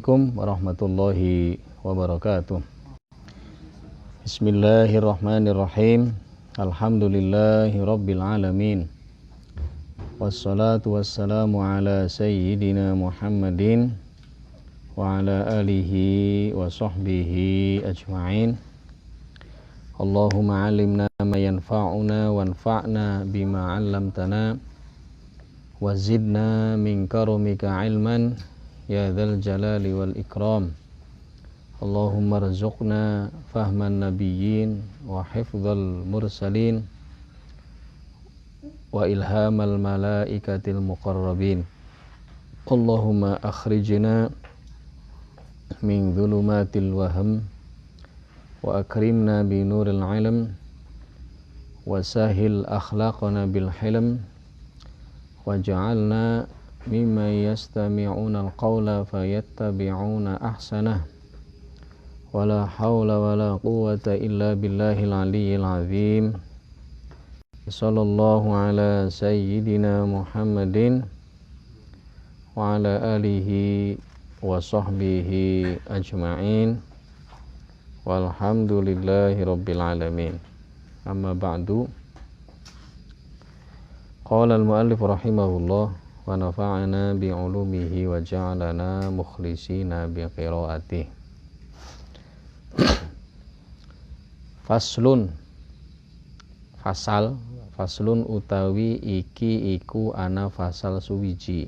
Assalamualaikum warahmatullahi wabarakatuh. Bismillahirrahmanirrahim. Alhamdulillahi rabbil alamin. Wassalatu wassalamu ala sayyidina Muhammadin wa ala alihi wa sahbihi ajma'in. Allahumma alimna ma yanfa'una wanfa'na bima 'allamtana wa zidna min karamika ilman ya dzal jalali wal ikram. Allahumma rzuqna fahman nabiyyin wa hifdzal mursalin wa ilhamal malaikatil muqarrabin. Allahumma akhrijna min dhulumatil waham wa akrimna bi nuril ilm wa sahil akhlaqana bil hilm waj'alna mimman yastami'una al-qawla fayattabi'una ahsanah. Wala hawla wala quwwata illa billahil aliyyil azim. Sallallahu ala sayyidina Muhammadin wa ala alihi wa sahbihi ajma'in. Walhamdulillahi rabbil alamin. Amma ba'du. Qala al-muallif rahimahullah wa nafa'ana bi'ulumihi wa ja'alana mukhlisina biqiraatih. Faslun utawi iki iku ana fasal suwiji.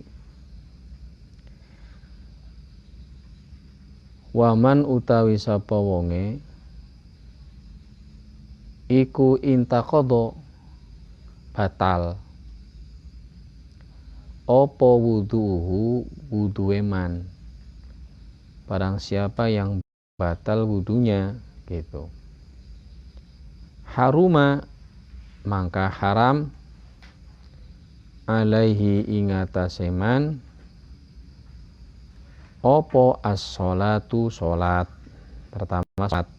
Waman utawi sapa wonge iku intaqadha batal apa wuduhe man, barang siapa yang batal wudunya gitu. Haruma mangka haram alaihi ingatase man apa as-sholatu sholat. Pertama sholat.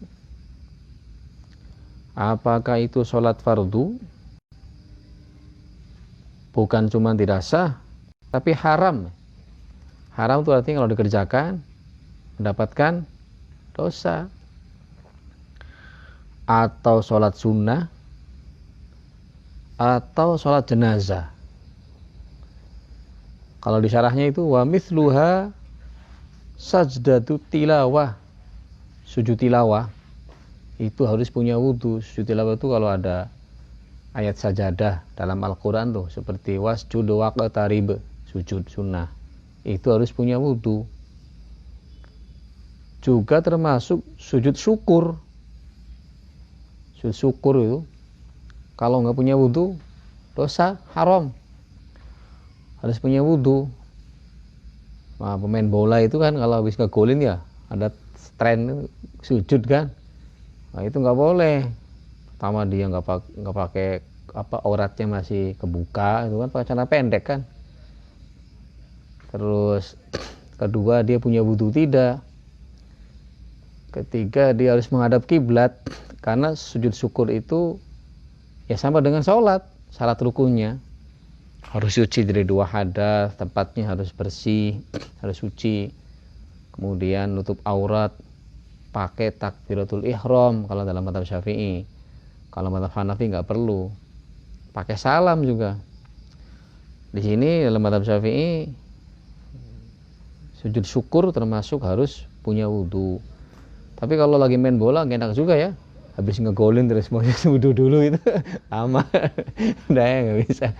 Apakah itu sholat fardu? Bukan cuma tidak sah, tapi haram. Haram itu artinya kalau dikerjakan mendapatkan dosa. Atau sholat sunnah, atau sholat jenazah. Kalau di syarahnya itu wa mithluha sajdatu tilawah, sujud tilawah itu harus punya wudu. Sujud tilawah itu kalau ada ayat sajadah dalam Al-Quran tuh seperti wasjud waqtarib, sujud sunnah, itu harus punya wudu. Juga termasuk sujud syukur. Sujud syukur itu kalau nggak punya wudu dosa, haram, harus punya wudu. Nah, pemain bola itu kan kalau habis ngegolin ya ada tren sujud kan, nah itu nggak boleh. Pertama dia nggak pakai auratnya masih kebuka, itu kan pakai celana pendek kan. Terus kedua dia punya wudu tidak. Ketiga dia harus menghadap kiblat, karena sujud syukur itu ya sama dengan sholat, syarat rukunnya harus suci dari 2 hadas, tempatnya harus bersih, harus suci. Kemudian nutup aurat, pakai takbiratul ihram kalau dalam mazhab Syafi'i. Kalau mazhab Hanafi nggak perlu. Pakai salam juga. Di sini dalam mazhab Syafi'i sujud syukur termasuk harus punya wudu. Tapi kalau lagi main bola enak juga ya. Habis ngegolin terus mau wudu dulu itu lama. Udah ya nggak bisa.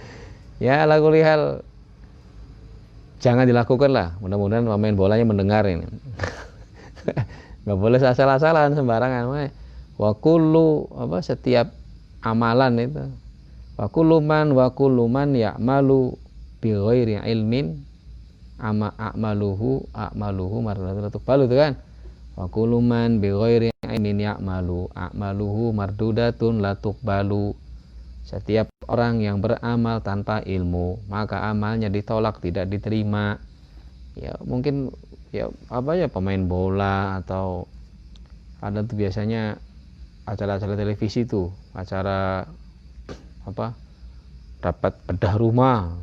Ya laku lihal jangan dilakukan lah. Mudah-mudahan pemain bolanya mendengar ini. Nggak boleh asal-asalan sembarangan. Wa kullu setiap amalan itu. Wa kullu man ya'malu bi ghairi ilmin a'maluhu mardudatun balu itu kan. Wa kullu man bi ghairi ilmin ya'malu a'maluhu mardudatun la tuqbalu. Setiap orang yang beramal tanpa ilmu, maka amalnya ditolak, tidak diterima. Ya mungkin ya pemain bola atau ada tuh biasanya acara-acara televisi tuh, acara dapat bedah rumah,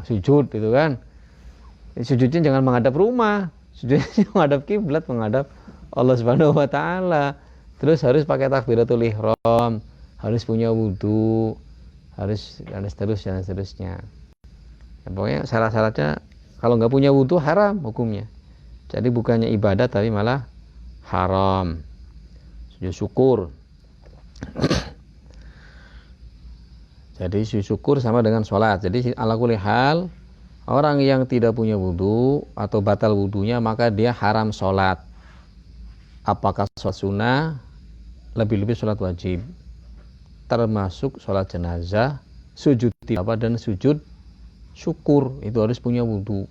sujud gitu kan. Sujudnya jangan menghadap rumah, Sujudnya menghadap kiblat, menghadap Allah Subhanahu wa taala. Terus harus pakai takbiratul ihram, harus punya wudu, harus dan seterusnya. Ya, pokoknya syarat-syaratnya kalau nggak punya wudu haram hukumnya. Jadi bukannya ibadah tapi malah haram. Sujud syukur. Jadi sujud syukur sama dengan sholat. Jadi ala kulli hal, orang yang tidak punya wudu atau batal wudunya maka dia haram sholat. Apakah sholat sunnah, lebih-lebih sholat wajib, termasuk sholat jenazah, sujud tilawah dan sujud syukur, itu harus punya wudu.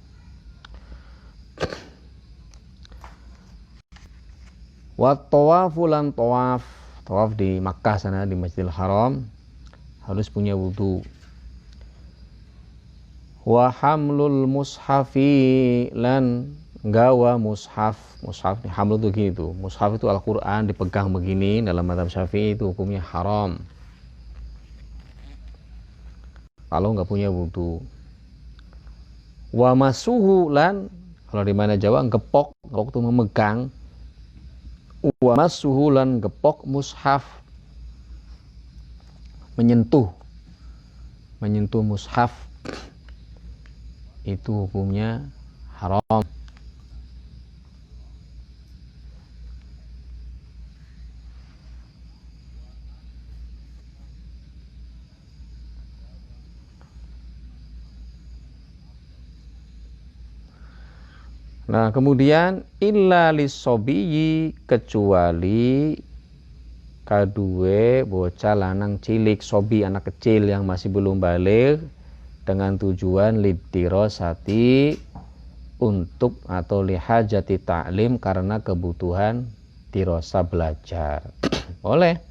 Wa tawafu lan tawaf di Makkah sana, di Masjidil Haram, harus punya wudu. Wa hamlul mushafi lan gawa mushaf nih, hamlu itu gini tuh, mushaf itu Al-Quran dipegang begini, dalam mazhab Syafi'i itu hukumnya haram kalau nggak punya wudu. Wa masuhu lan, kalau di mana Jawa gepok itu memegang. Wa masuhu lan gepok mushaf, menyentuh mushaf, itu hukumnya haram. Nah, kemudian illa lisobiyyi, kecuali kadue bocah lanang cilik, sobi anak kecil yang masih belum balik, dengan tujuan lidirosati, untuk atau lihajati ta'lim, karena kebutuhan dirosa belajar. Boleh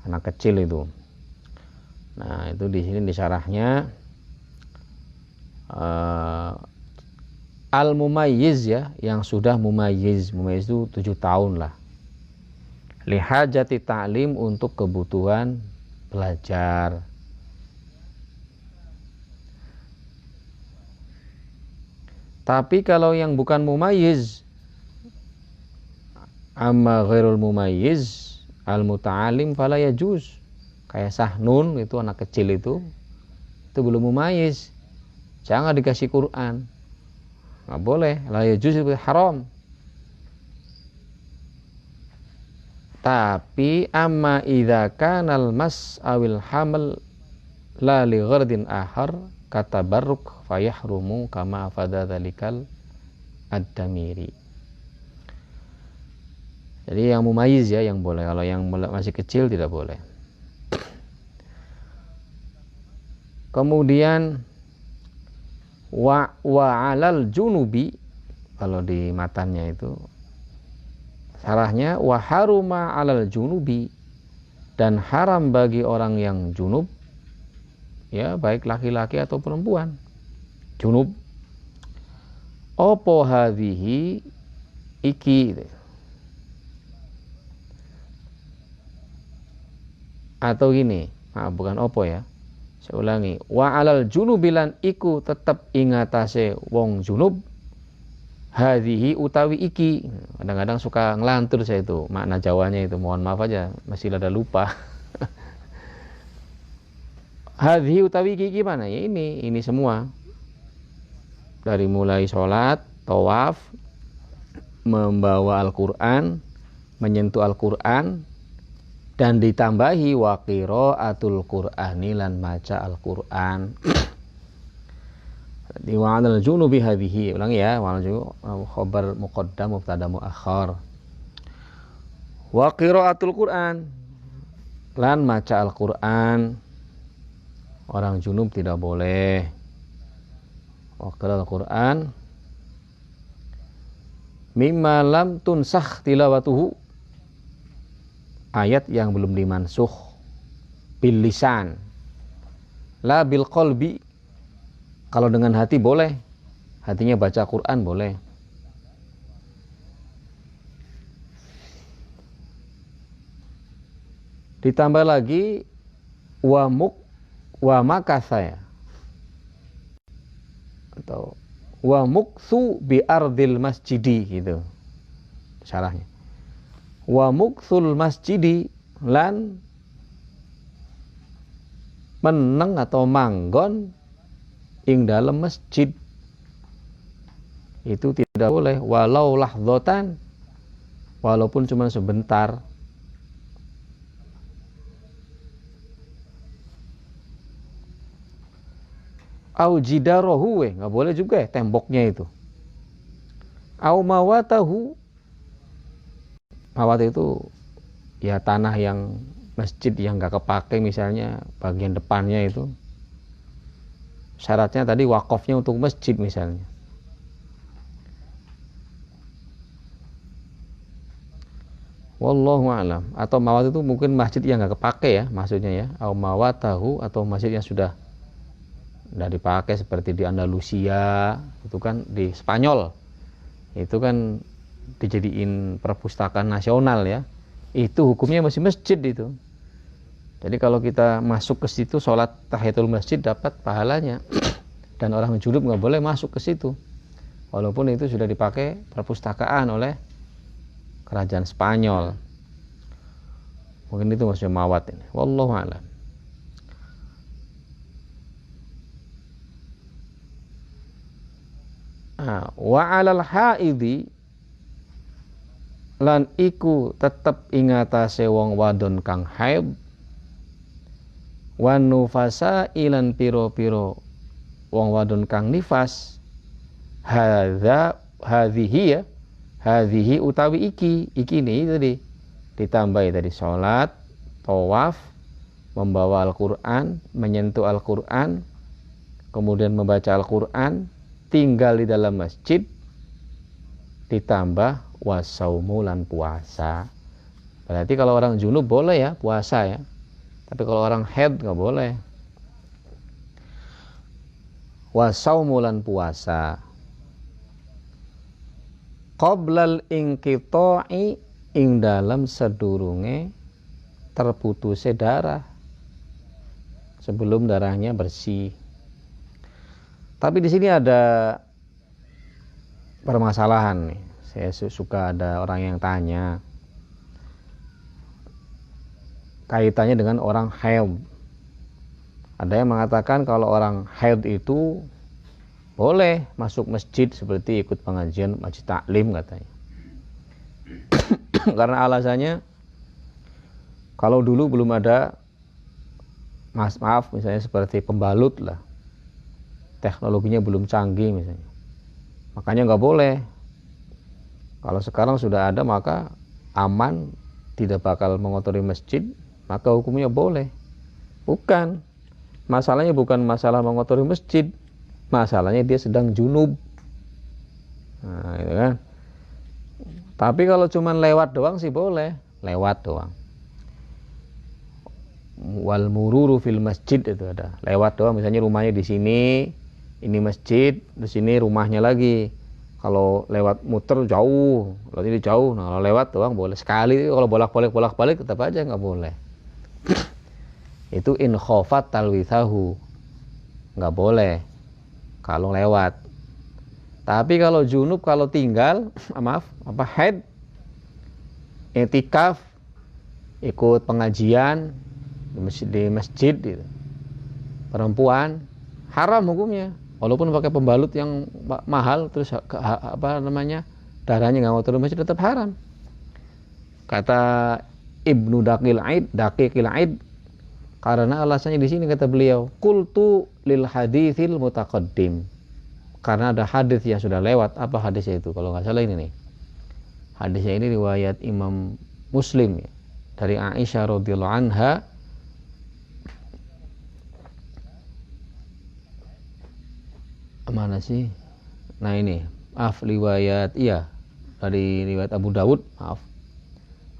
anak kecil itu. Nah, itu di sini di syarahnya al-mumayyiz ya, yang sudah mumayyiz itu 7 tahun lah. Lihajati ta'lim, untuk kebutuhan belajar. Tapi kalau yang bukan mumayyiz, amma ghairul mumayyiz al-muta'alim fala yajuz. Kayak Sahnun itu anak kecil itu belum mumayyiz, jangan dikasih Quran. Nggak boleh, la yajuz, itu haram. Tapi amma idza kanal mas awil hamal la li ghardin ahar kata baruk fayahrumu kama afada dzalikal ad-damiri. Jadi yang mumayyiz ya yang boleh, kalau yang masih kecil tidak boleh. Kemudian wa alal junubi, kalau di matannya itu sarahnya wa haruma alal junubi, dan haram bagi orang yang junub, ya baik laki-laki atau perempuan junub, opo hadhihi iki, atau gini, bukan opo ya, saya ulangi, wa alal junubilan iku tetap ingatase wong junub, hadhihi utawi iki. Kadang-kadang suka ngelantur saya itu makna Jawanya itu, mohon maaf aja masih ada lupa. Hadhihi utawi iki gimana ya, ini semua, dari mulai sholat, tawaf, membawa Al-Quran, menyentuh Al-Quran, dan ditambahi wa qiraatul Qur'ani, lan maca Al-Qur'an. Di wa'al junubi hadhihi, ulangi ya, wa'al junub khabar muqaddam mubtada muakhar. Wa qiraatul Qur'an, lan maca Al-Qur'an, orang junub tidak boleh. Wa qiraatul Qur'an mimma lam tunsakh tilawatuhu, ayat yang belum dimansuh, bil lisan la bil qalbi. Kalau dengan hati boleh, hatinya baca Quran boleh. Ditambah lagi wa makasa ya, atau wa muktsu bi ardil masjidi gitu syarahnya. Wa muktsul masjidi lan meneng atau manggon ing dalam masjid itu tidak boleh walau lahdhatan, walaupun cuma sebentar. Au jidarohu, nggak boleh juga temboknya itu. Au mawatahu, mawat itu ya tanah yang masjid yang nggak kepake, misalnya bagian depannya itu syaratnya tadi wakafnya untuk masjid misalnya. Wallahu a'lam. Atau mawat itu mungkin masjid yang nggak kepake ya maksudnya ya. Au mawatahu, atau masjid yang sudah nggak dipakai seperti di Andalusia itu kan, di Spanyol itu kan dijadiin perpustakaan nasional ya, itu hukumnya masih masjid itu. Jadi kalau kita masuk ke situ sholat tahiyatul masjid dapat pahalanya dan orang junub nggak boleh masuk ke situ walaupun itu sudah dipakai perpustakaan oleh kerajaan Spanyol. Mungkin itu maksudnya mawat ini. Wallahu a'lam. Wa 'alal haidi lan iku tetep ingatase wong wadon kang haid, wan nufasa ilan piro-piro wong wadon kang nifas, hadhihi utawi iki nih tadi ditambahi tadi sholat, tawaf, membawa Al-Qur'an, menyentuh Al-Qur'an, kemudian membaca Al-Qur'an, tinggal di dalam masjid, ditambah wasaumu lan puasa. Berarti kalau orang junub boleh ya puasa ya, tapi kalau orang haid nggak boleh. Wasaumu lan puasa qoblal inqita'i ing dalam sedurunge terputusnya darah, sebelum darahnya bersih. Tapi di sini ada permasalahan nih. Saya suka ada orang yang tanya kaitannya dengan orang haid. Ada yang mengatakan kalau orang haid itu boleh masuk masjid seperti ikut pengajian masjid taklim katanya. Karena alasannya kalau dulu belum ada maaf misalnya seperti pembalut lah, teknologinya belum canggih misalnya, makanya nggak boleh. Kalau sekarang sudah ada maka aman, tidak bakal mengotori masjid, maka hukumnya boleh. Bukan, masalahnya bukan masalah mengotori masjid, masalahnya dia sedang junub. Nah, itu kan. Tapi kalau cuman lewat doang sih boleh, lewat doang. Wal mururu fil masjid itu ada, lewat doang. Misalnya rumahnya di sini, ini masjid, di sini rumahnya lagi. Kalau lewat muter jauh, kalau ini jauh, nah kalau lewat doang boleh sekali. Kalau bolak-balik tetap aja nggak boleh. Itu in khofat talwithahu, nggak boleh kalau lewat. Tapi kalau junub, kalau tinggal, haid, i'tikaf, ikut pengajian di masjid gitu, perempuan haram hukumnya. Walaupun pakai pembalut yang mahal, terus darahnya nggak mau turun masjid, tetap haram. Kata Ibnu Daqiqil Aid, karena alasannya di sini kata beliau, qultu lil haditsil mutaqaddim. Karena ada hadis yang sudah lewat. Apa hadisnya itu? Kalau nggak salah ini nih. Hadisnya ini riwayat Imam Muslim ya, dari Aisyah radhiyallahu anha. Mana sih? Nah ini, dari riwayat Abu Dawud,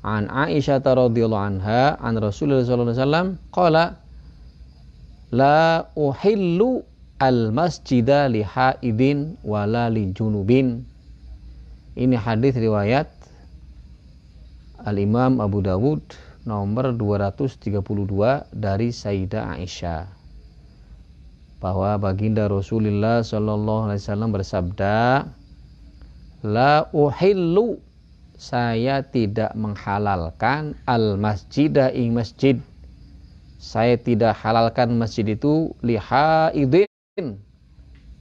An Aisyah radhiyallahu anha an Rasulullah sallallahu alaihi wasallam qala la uhillu al masjida li haidin wala li junubin. Ini hadis riwayat Al Imam Abu Dawud nomor 232 dari Sayyidah Aisyah. bahwa baginda Rasulullah Shallallahu Alaihi Wasallam bersabda, la uhillu, saya tidak menghalalkan al masjidah ing masjid, saya tidak halalkan masjid itu lihaidin,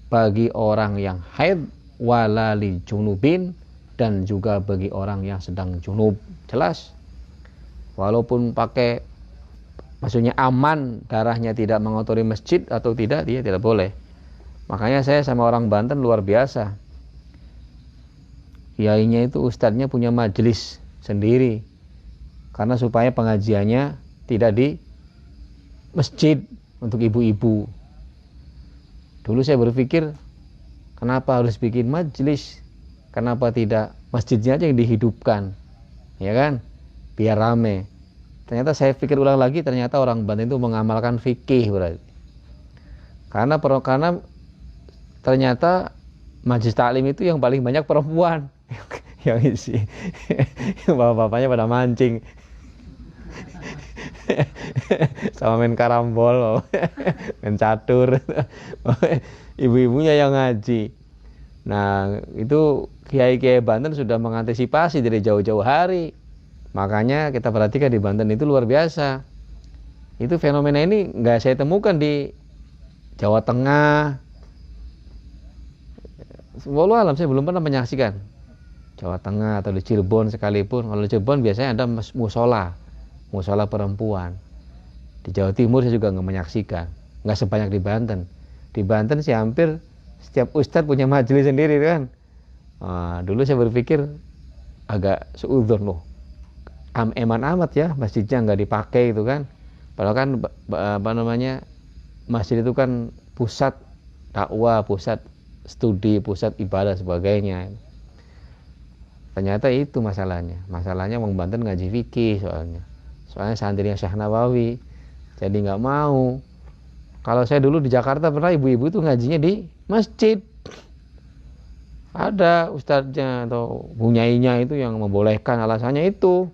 bagi orang yang haid, wala li junubin, dan juga bagi orang yang sedang junub. Jelas, walaupun pakai, maksudnya aman, darahnya tidak mengotori masjid atau tidak, dia tidak boleh. Makanya saya sama orang Banten luar biasa. Kiainya itu, ustadznya punya majelis sendiri, karena supaya pengajiannya tidak di masjid untuk ibu-ibu. Dulu saya berpikir, kenapa harus bikin majelis? Kenapa tidak masjidnya aja yang dihidupkan, ya kan? Biar rame. Ternyata saya pikir ulang lagi, ternyata orang Banten itu mengamalkan fikih berarti. Karena ternyata majelis taklim itu yang paling banyak perempuan yang isi. Bapak-bapaknya pada mancing. Sama main karambol, main catur. Ibu-ibunya yang ngaji. Nah, itu kiai-kiai Banten sudah mengantisipasi dari jauh-jauh hari. Makanya kita perhatikan di Banten itu luar biasa. Itu fenomena ini nggak saya temukan di Jawa Tengah. Wallahu alam, saya belum pernah menyaksikan Jawa Tengah atau di Cirebon sekalipun. Kalau di Cirebon biasanya ada musola perempuan. Di Jawa Timur saya juga nggak menyaksikan. Nggak sebanyak di Banten. Di Banten sih hampir setiap ustadz punya majelis sendiri kan. Nah, dulu saya berpikir agak seudon loh. Eman amat ya masjidnya nggak dipakai itu kan. Padahal kan masjid itu kan pusat dakwah, pusat studi, pusat ibadah sebagainya. Ternyata itu masalahnya. Masalahnya orang Banten ngaji fikih soalnya santrinya Syekh Nawawi. Jadi nggak mau. Kalau saya dulu di Jakarta pernah ibu-ibu tuh ngajinya di masjid. Ada ustadznya atau bunyainya itu yang membolehkan, alasannya itu.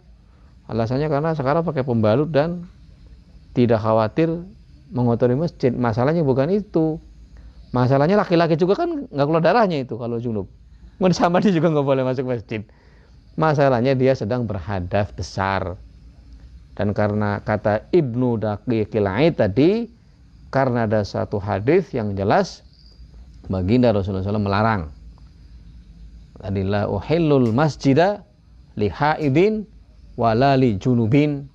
Alasannya karena sekarang pakai pembalut dan tidak khawatir mengotori masjid. Masalahnya bukan itu. Masalahnya laki-laki juga kan nggak keluar darahnya itu kalau junub. Sama dia juga nggak boleh masuk masjid. Masalahnya dia sedang berhadas besar. Dan karena kata Ibnu Daqiqil Aid tadi, karena ada satu hadis yang jelas baginda Rasulullah SAW melarang. Adalah uhillul masjidah lihaidin wala li junubin.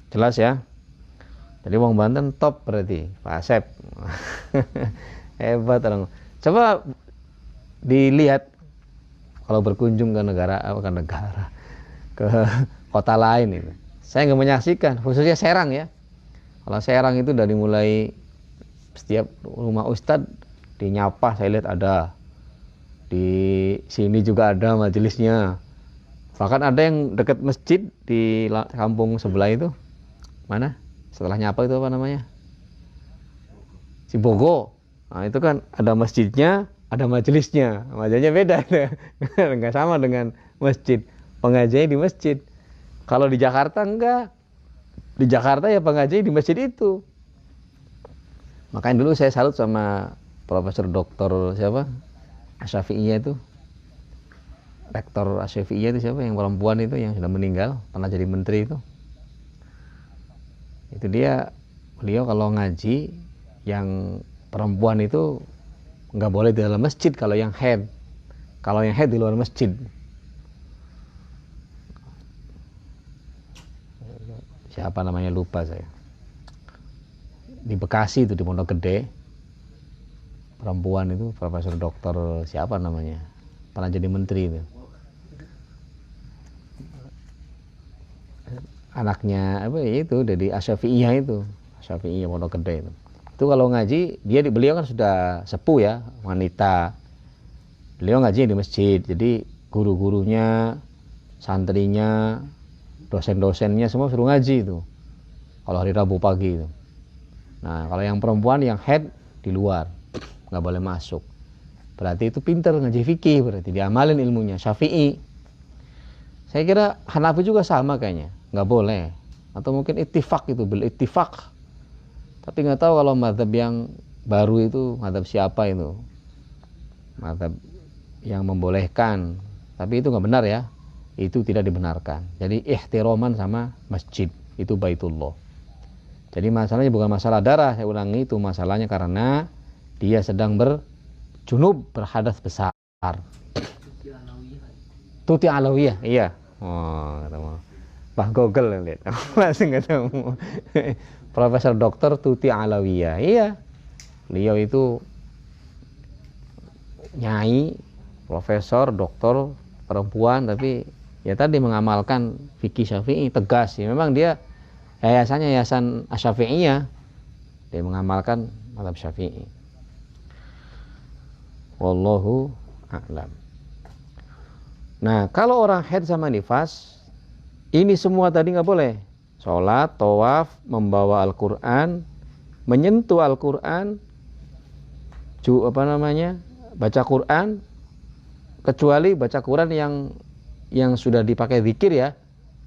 Jelas ya. Jadi wong Banten top berarti Pak Asep. Hebat orang. Coba dilihat kalau berkunjung ke ke kota lain itu. Saya nggak menyaksikan, khususnya Serang ya. Kalau Serang itu dari mulai setiap rumah ustadz dinyapa, saya lihat ada. Di sini juga ada majelisnya. Bahkan ada yang dekat masjid di kampung sebelah itu. Mana? Setelah nyapa itu apa namanya? Cibogo. Nah, itu kan ada masjidnya, ada majelisnya. Majelisnya beda. Enggak sama dengan masjid. Pengajian di masjid. Kalau di Jakarta enggak. Di Jakarta ya pengajian di masjid itu. Makanya dulu saya salut sama Profesor Doktor siapa? Asyafi'iyah itu. Rektor Asyafi'iyah itu siapa, yang perempuan itu yang sudah meninggal, pernah jadi menteri itu. Itu beliau kalau ngaji yang perempuan itu nggak boleh di dalam masjid kalau yang haid. Kalau yang haid di luar masjid. Siapa namanya lupa saya. Di Bekasi itu di Pondok Gede. Perempuan itu Profesor Doktor siapa namanya? Pernah jadi menteri itu. Anaknya apa ya itu dari Asyafi'iyah itu. Asyafi'iyah Pondok Gede itu. Itu kalau ngaji, beliau kan sudah sepuh ya, wanita. Beliau ngaji di masjid. Jadi guru-gurunya, santrinya, dosen-dosennya semua suruh ngaji itu. Kalau hari Rabu pagi itu. Nah, kalau yang perempuan yang haid di luar, nggak boleh masuk. Berarti itu pintar ngaji fikih, berarti diamalin ilmunya. Syafi'i. Saya kira Hanafi juga sama kayaknya, nggak boleh. Atau mungkin ittifaq itu, bil ittifaq. Tapi nggak tahu kalau mazhab yang baru itu mazhab siapa itu, mazhab yang membolehkan. Tapi itu nggak benar ya, itu tidak dibenarkan. Jadi ihtiraman sama masjid, itu Baitullah. Jadi masalahnya bukan masalah darah, saya ulangi, itu masalahnya karena dia sedang berjunub, berhadas besar. Tuti alawiyah, iya. Oh, ketemu. Pak Google lihat, langsung ketemu. Profesor Dokter Tuti Alawiyah, iya. Beliau itu nyai, profesor, dokter, perempuan, tapi ya tadi mengamalkan fikih Syafi'i tegas. Ya, memang dia yayasannya yayasan Asy-Syafi'iyah. Dia mengamalkan mazhab Syafi'i. Wallahu a'lam. Nah, kalau orang haid sama nifas, ini semua tadi nggak boleh. Sholat, tawaf, membawa Al-Quran, menyentuh Al-Quran, baca Quran, kecuali baca Quran yang sudah dipakai zikir ya,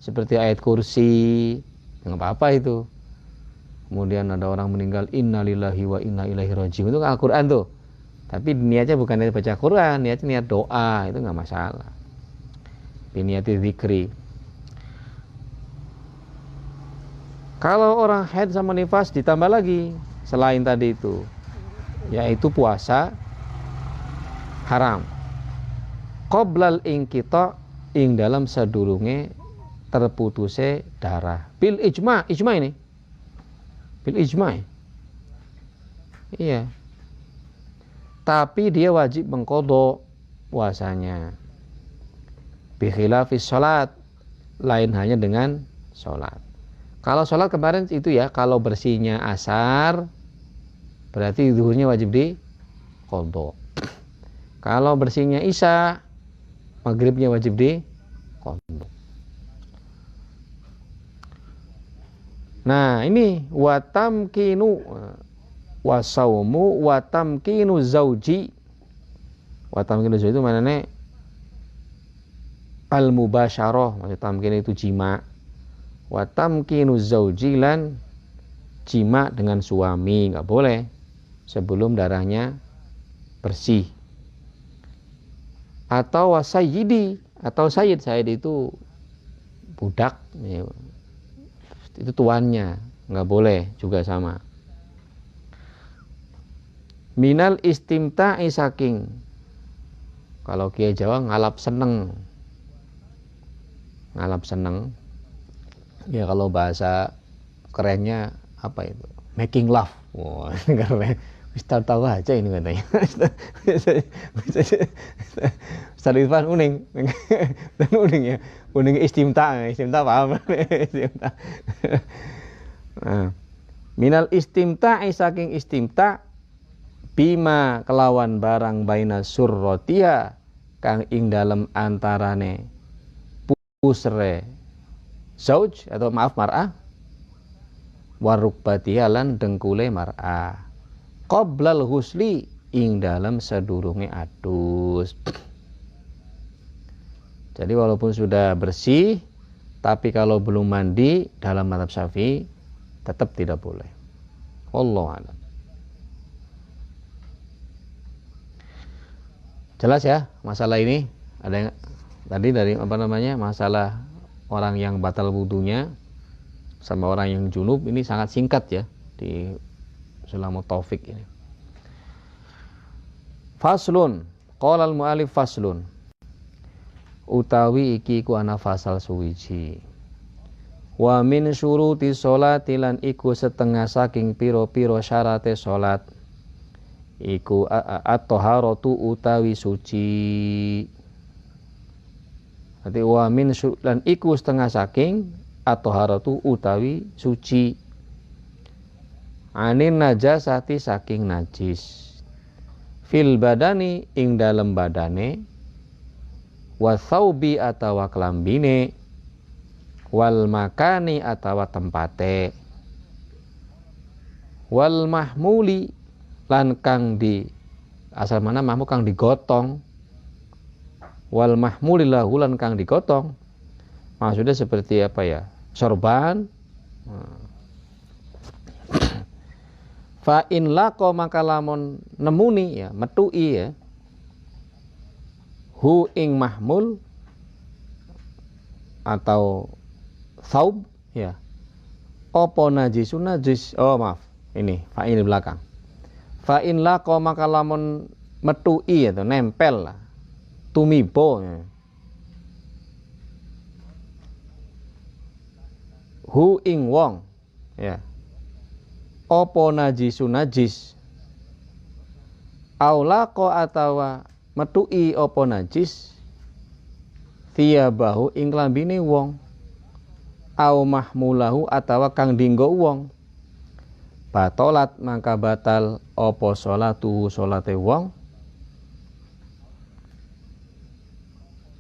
seperti ayat kursi, nggak apa-apa itu. Kemudian ada orang meninggal, innalillahi wa inna ilaihi raji'un, itu Al-Quran tuh. Tapi niatnya bukan niat baca Quran, niatnya niat doa, itu nggak masalah. Niatnya zikri. Kalau orang haid sama nifas ditambah lagi selain tadi itu, yaitu puasa haram. Qoblal ingkita ing dalam sadurunge terputuse darah. Bil ijma ini. Bil ijma. Iya. Tapi dia wajib mengqadha puasanya. Bi khilafis salat, lain hanya dengan salat. Kalau sholat kemarin itu ya, kalau bersihnya asar, berarti zuhurnya wajib diqadha. Kalau bersihnya isya, maghribnya wajib diqadha. Nah ini watamkinu wasaumu watamkinu zauji. Watamkinu zauji itu maknanya al-mubasyarah, maksud tamkin itu jima. Watamkinu zauji lan jima dengan suami, nggak boleh sebelum darahnya bersih. Atau wasayyidi, atau sayyid itu budak ya, itu tuannya, nggak boleh juga sama. Minal istimta'i saking, kalau Kiai Jawa ngalap seneng ya, kalau bahasa kerennya apa itu, making love. Wah, keren. Ustaz tahu aja ini katanya. Ustaz Irfan uning ya, uning istimta paham. Istimta. Nah, minal istimta'i saking istimta bima kelawan barang baina surrotia kang ing dalem antarane pusre zauj atau maaf mar'ah warukbatiha lan dengkule mar'ah qoblal husli ing dalam sedurunge adus. Jadi walaupun sudah bersih, tapi kalau belum mandi dalam mazhab Syafi'i tetap tidak boleh. Wallahu a'lam. Jelas ya masalah ini? Ada yang tadi dari masalah orang yang batal wudunya sama orang yang junub, ini sangat singkat ya di Sulamut Taufik ini. Faslun, qala al-mu'allif faslun. Utawi iki ku ana fasal suwiji. Wa min syuruti sholati lan iku setengah saking piro-piro syarate salat. Iku at-taharatu utawi suci. Berarti wa min lan iku setengah saking at-taharatu utawi suci. Anin najasati saking najis. Fil badani ing dalem badane, wa thawbi atawa klambine, wal makani atawa tempate, wal mahmuli lan kang di asal mana mahmul kang digotong, wal mahmuli lahu lan kang digotong. Maksudnya seperti apa ya? Sorban, Fa in laqa maka lamun nemuni ya metui ya hu ing mahmul atau saub ya opo najisun najis, oh maaf ini fa in di belakang. Fa in laqa maka lamun metui atau nempel lah tumibo ya. Hu ing wong ya opo najisun najis aulaqo atawa metui opo najis thiyabahu ing klambine wong au mahmulahu atawa kang dinggo wong batolat maka batal opo sholatu sholate wong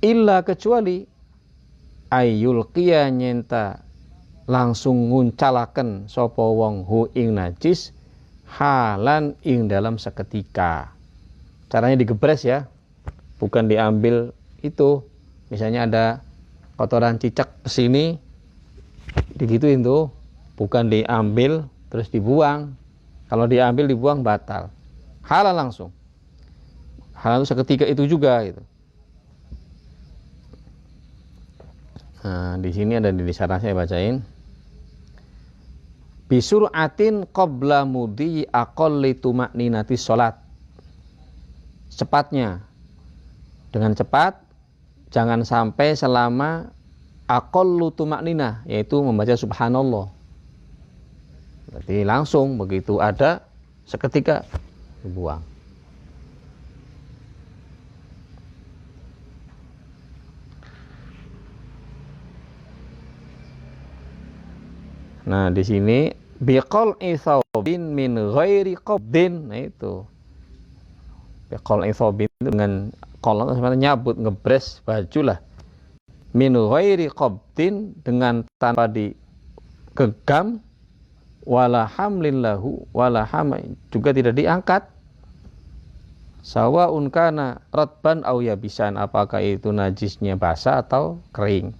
illa kecuali ayul qiya nyenta langsung nguncalaken sapa wong hu ing najis halan ing dalam seketika. Caranya digebres ya, bukan diambil itu. Misalnya ada kotoran cicak kesini, digituin tuh, bukan diambil terus dibuang. Kalau diambil dibuang batal. Halal langsung. Halal seketika itu juga gitu. Nah, di sini ada di sana saya bacain. Bisur'atin qabla mudi aqalli tumakninati sholat. Cepatnya, dengan cepat, jangan sampai selama aqallu tumakninah, yaitu membaca subhanallah. Berarti langsung begitu ada seketika dibuang. Nah, di sini biqal ithobin min ghairi qabdin. Nah, itu. Biqal ithobin dengan kolon sebenarnya nyabut ngebres baju lah. Min ghairi qabdin dengan tanpa digegam wala hamlin lahu wala hamai juga tidak diangkat. Sawaun kana ratban au yabisan, apakah itu najisnya basah atau kering.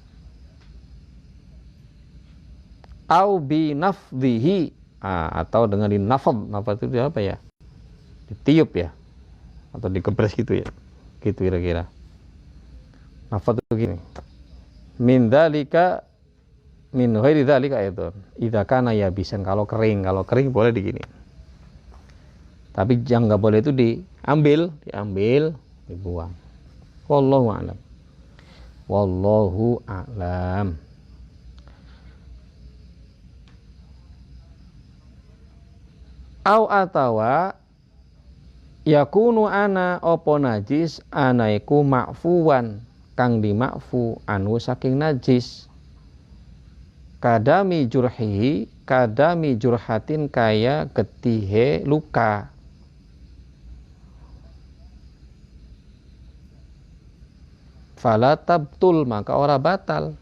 Au bi nafdhihi, atau dengan dinafad. Nafad itu apa ya? Ditiup ya, atau digebres gitu ya, gitu kira-kira. Nafad itu gini, min dzalika min ghairi dzalika itu idza kana yabisan, kalau kering boleh digini. Tapi yang nggak boleh itu diambil, dibuang. Wallahu a'lam. Wallahu a'lam. Au atawa yakunu ana opo najis anaiku makfuwan kang dimakfu anu saking najis kadami jurhihi kadami jurhatin kaya getihe luka fala tabtul maka ora batal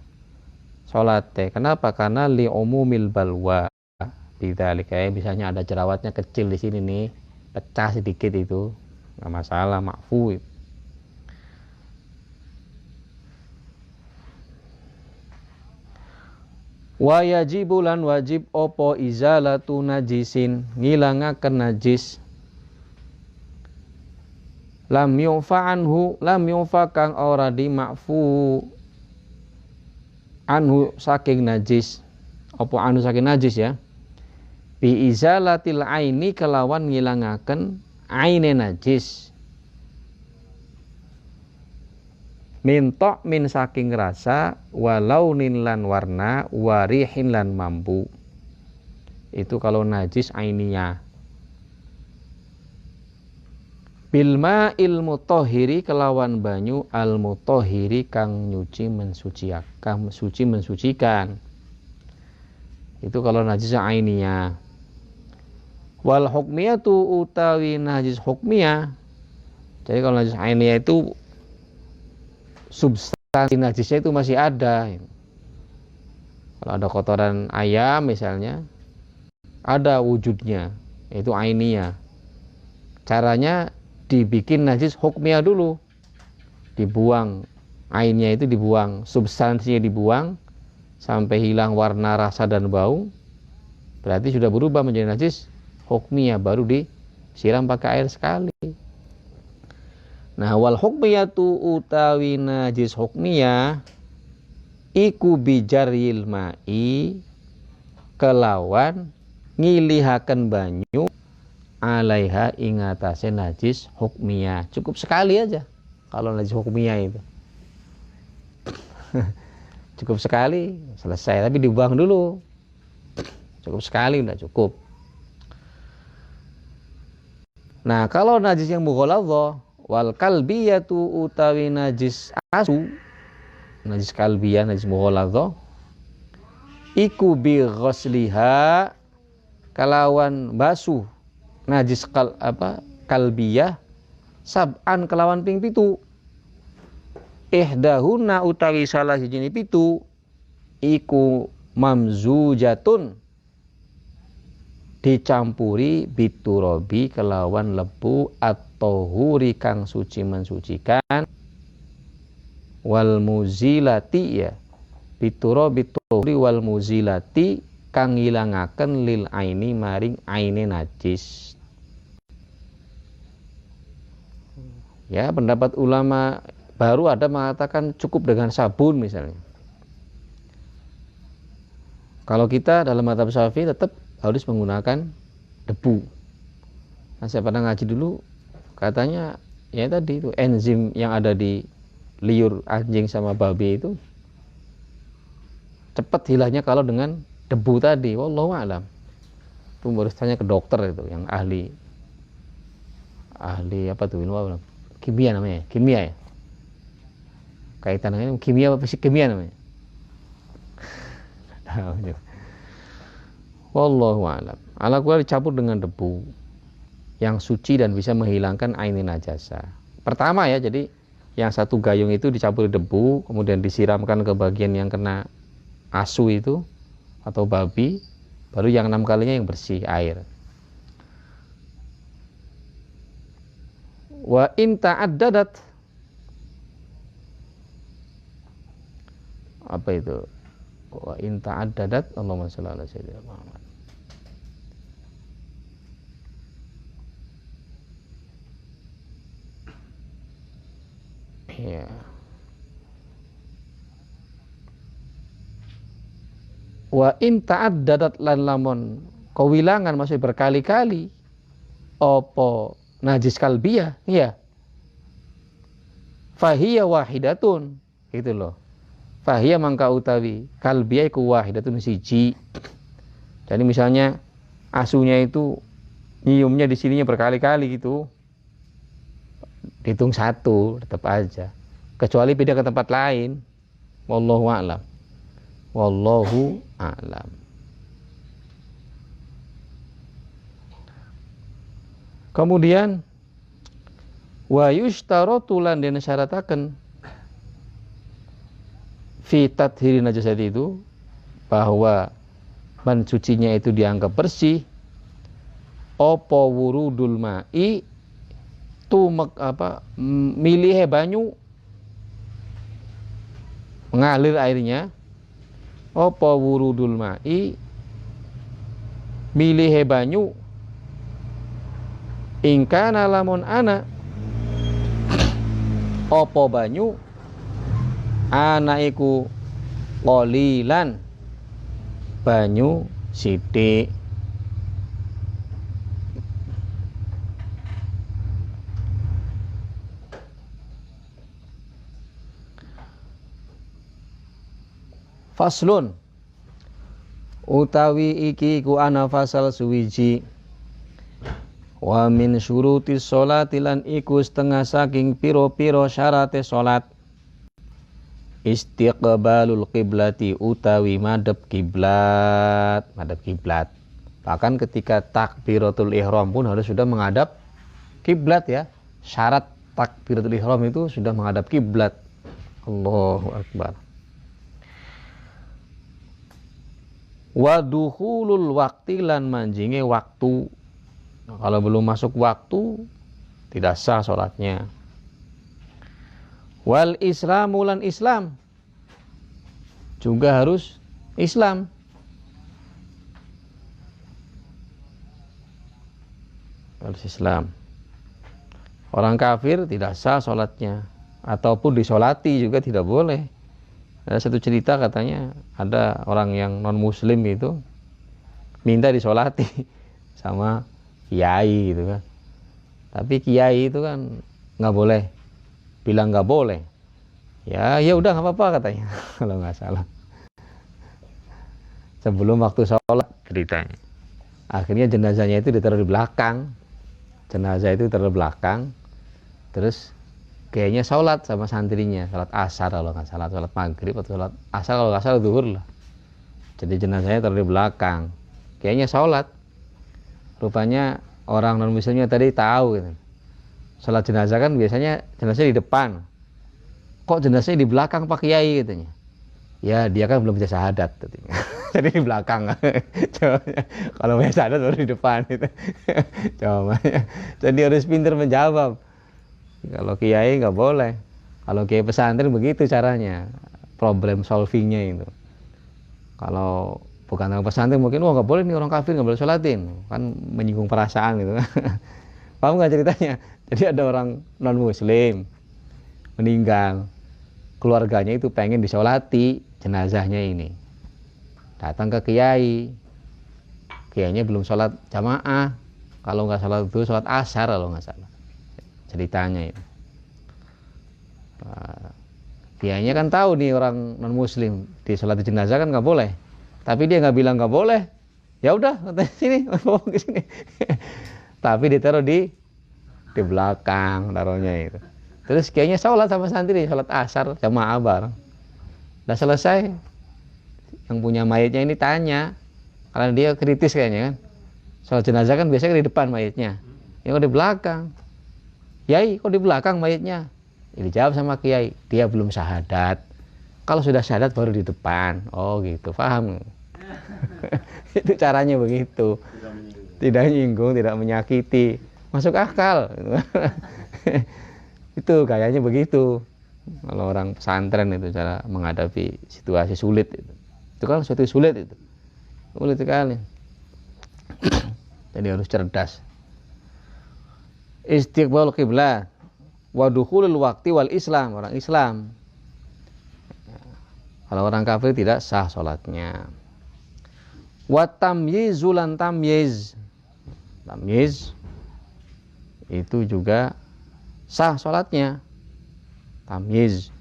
salate. Kenapa? Karena li umumil balwa. Tidak, kayak misalnya ada jerawatnya kecil di sini nih, pecah sedikit itu, nggak masalah, makfu. Wa yajibulan wajib opo izalatu najisin, ngilangaken najis. Lam yufa anhu, lam yufa kang ora dimakfu anhu saking najis, opo anu saking najis ya. Bi izalatil aini kelawan ngilangaken aine najis mintok min saking rasa walaunin lan warna warihin lan mambu. Itu kalau najis ainiyah. Bilma ilmu tohiri kelawan banyu al mutohiri kang nyuci mensucikan, suci mensucikan. Itu kalau najis ainiyah. Wal hukmiyatu utawi najis hukmiyah. Jadi kalau najis ainiyah itu substansi najisnya itu masih ada. Kalau ada kotoran ayam misalnya, ada wujudnya, itu ainiyah. Caranya dibikin najis hukmiyah dulu, dibuang ainnya itu, dibuang substansinya, dibuang sampai hilang warna, rasa dan bau. Berarti sudah berubah menjadi najis hukmiyah, baru disiram pakai air sekali. Nah, wal hukmiyatu utawi najis hukmiyah iku bijaril ma'i kelawan ngilihaken banyu alaiha ingatase najis hukmiyah. Cukup sekali aja kalau najis hukmiyah itu. Cukup sekali selesai, tapi dibuang dulu. Cukup sekali udah cukup. Nah, kalau najis yang mughaladzah wal kalbiyatu utawi najis asu, najis kalbiyah, najis mughaladzah iku bi ghusliha kalawan basuh najis kalbiyah sab'an kelawan ping pitu. Ihdahuna utawi salah siji pitu iku mamzujatun dicampuri biturabi kelawan lebu atau huri kang suci mensucikan wal muzilati ya biturabi tuhuri wal muzilati kang ngilangaken lil aini maring aine najis. Ya, pendapat ulama baru ada mengatakan cukup dengan sabun misalnya. Kalau kita dalam mazhab Syafi'i tetap harus menggunakan debu. Nah, saya pernah ngaji dulu, katanya ya tadi itu enzim yang ada di liur anjing sama babi itu cepat hilangnya kalau dengan debu tadi. Wallahu a'lam. Itu harus tanya ke dokter itu yang ahli apa tuh, ilmu apa? Kimia namanya, kimia ya. Kaitan dengan kimia apa fisik kimia namanya? Wallahu a'lam. Ala kulli dicampur dengan debu yang suci dan bisa menghilangkan ainin najasa. Pertama ya, jadi yang satu gayung itu dicampur debu, kemudian disiramkan ke bagian yang kena asu itu atau babi, baru yang 6 kalinya yang bersih air. Wa in ta'addadat, apa itu? Wa in ta'addadat, Allahumma shalli ala sayyidina Muhammad. Ya. Wa in ta'addadat lan lamun kawilangan masih berkali-kali opo najis kalbiyah ya fahiya wahidatun, gitu loh. Fahiya mangka utawi kalbiyah iku wahidatun siji. Jadi misalnya asunya itu nyiumnya di sininya berkali-kali gitu, dihitung satu tetap aja, kecuali beda ke tempat lain. Wallahu a'lam. Wallahu a'lam. Kemudian wa yushtaratu lan den syarataken fi tathhiri najasat itu, bahwa mencucinya itu dianggap bersih apa wurudul ma'i tumek milih banyu, mengalir airnya, apa wurudul ma'i milih banyu ingkana lamun ana apa banyu ana iku qalilan banyu sithik. Faslun utawi iki ku ana fasal suwiji. Wa min syurutis sholati lan iku setengah saking piro-piro syarate salat istiqbalul qiblati utawi madhep kiblat. Bahkan ketika takbiratul ihram pun harus sudah menghadap kiblat ya. Syarat takbiratul ihram itu sudah menghadap kiblat. Allahu akbar. Wa dukhulul waqti lan manjinge waktu. Kalau belum masuk waktu tidak sah sholatnya. Wal islamu lan Islam juga harus Islam. Harus Islam. Orang kafir tidak sah sholatnya, ataupun disolati juga tidak boleh. Ada satu cerita katanya ada orang yang non muslim itu minta disolati sama kiai gitu kan. Tapi kiai itu kan nggak boleh, bilang nggak boleh. Ya udah nggak apa-apa katanya kalau nggak salah. Sebelum waktu sholat ceritanya. Akhirnya jenazahnya itu ditaruh di belakang. Jenazah itu ditaruh di belakang. Terus kayaknya sholat sama santrinya, sholat asar kalau nggak salah, sholat maghrib atau sholat asar kalau nggak salah, zuhur lah. Jadi jenazahnya taruh di belakang, kayaknya sholat. Rupanya orang non muslimnya tadi tahu gitu. Sholat jenazah kan biasanya jenazah di depan, kok jenazahnya di belakang Pak Kiai katanya. Ya dia kan belum bisa syahadat katanya. Jadi di belakang. Kalau bisa syahadat baru di depan gitu. Jawabannya. Jadi harus pintar menjawab. Kalau kiai nggak boleh. Kalau kiai pesantren begitu caranya, problem solvingnya itu. Kalau bukan orang pesantren mungkin nggak boleh nih, orang kafir nggak boleh sholatin, kan menyinggung perasaan gitu. Paham nggak ceritanya? Jadi ada orang non muslim meninggal, keluarganya itu pengen disolati jenazahnya ini. Datang ke kiai, kiainya belum sholat jamaah. Kalau nggak sholat itu sholat asar kalau nggak salah. Ceritanya itu. Kiainya kan tahu nih orang non muslim di sholat jenazah kan nggak boleh, tapi dia nggak bilang nggak boleh. Ya udah sini, bawa ke sini. Tapi ditaruh di belakang taruhnya itu. Terus kiainya sholat sama santri, sholat asar jamaah bareng. Udah selesai, yang punya mayatnya ini tanya, karena dia kritis kayaknya kan. Sholat jenazah kan biasanya di depan mayatnya, yang di belakang. Yai, kok di belakang mayatnya? Ya, dijawab sama kiai, dia belum syahadat. Kalau sudah syahadat baru di depan. Oh gitu, paham? Itu caranya begitu. Tidak menyinggung, tidak menyakiti, masuk akal. Itu kayaknya begitu. Kalau orang pesantren itu cara menghadapi situasi sulit itu kan suatu sulit itu. Sulit sekali. Jadi harus cerdas. Istiqbal qiblah wa dukhulul waqti wal Islam, orang Islam. Kalau orang kafir tidak sah salatnya. Wa tamyizulan tamyiz. Tamyiz itu juga sah salatnya. Tamyiz.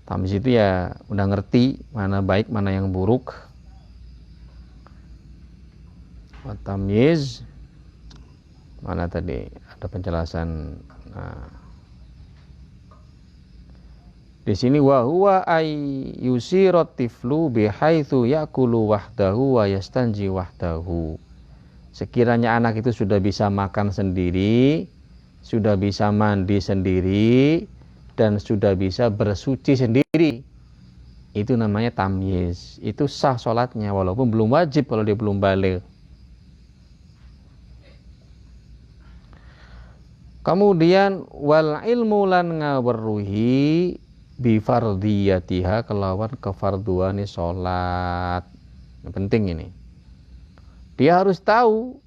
Tamyiz itu ya udah ngerti mana baik mana yang buruk. Wa tamyiz mana tadi ada penjelasan. Nah, di sini wa huwa ay yusirat tiflu bihaitsu ya'kulu wahdahu wa yastanji wahdahu. Sekiranya anak itu sudah bisa makan sendiri, sudah bisa mandi sendiri, dan sudah bisa bersuci sendiri, itu namanya tamyiz. Itu sah sholatnya walaupun belum wajib kalau dia belum baligh. Kemudian wal ilmu lan ngaweruhi bi fardiyatiha, kelawan kefarduane salat. Penting ini. Dia harus tahu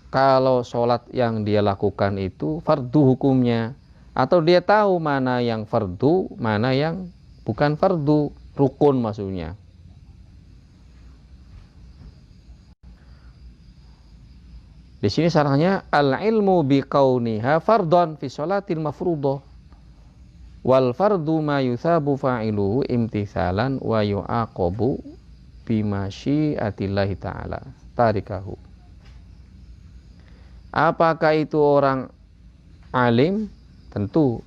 kalau salat yang dia lakukan itu fardu hukumnya, atau dia tahu mana yang fardu, mana yang bukan fardu, rukun maksudnya. Di sini sarahnya al-ilmu bi kauniha fardhan fi sholatil mafruḍah wal fardu ma yuthabu fa'iluhu imtithalan wa yu'aqabu bi masyiatillahi ta'ala tarikahu. Apakah itu orang alim? Tentu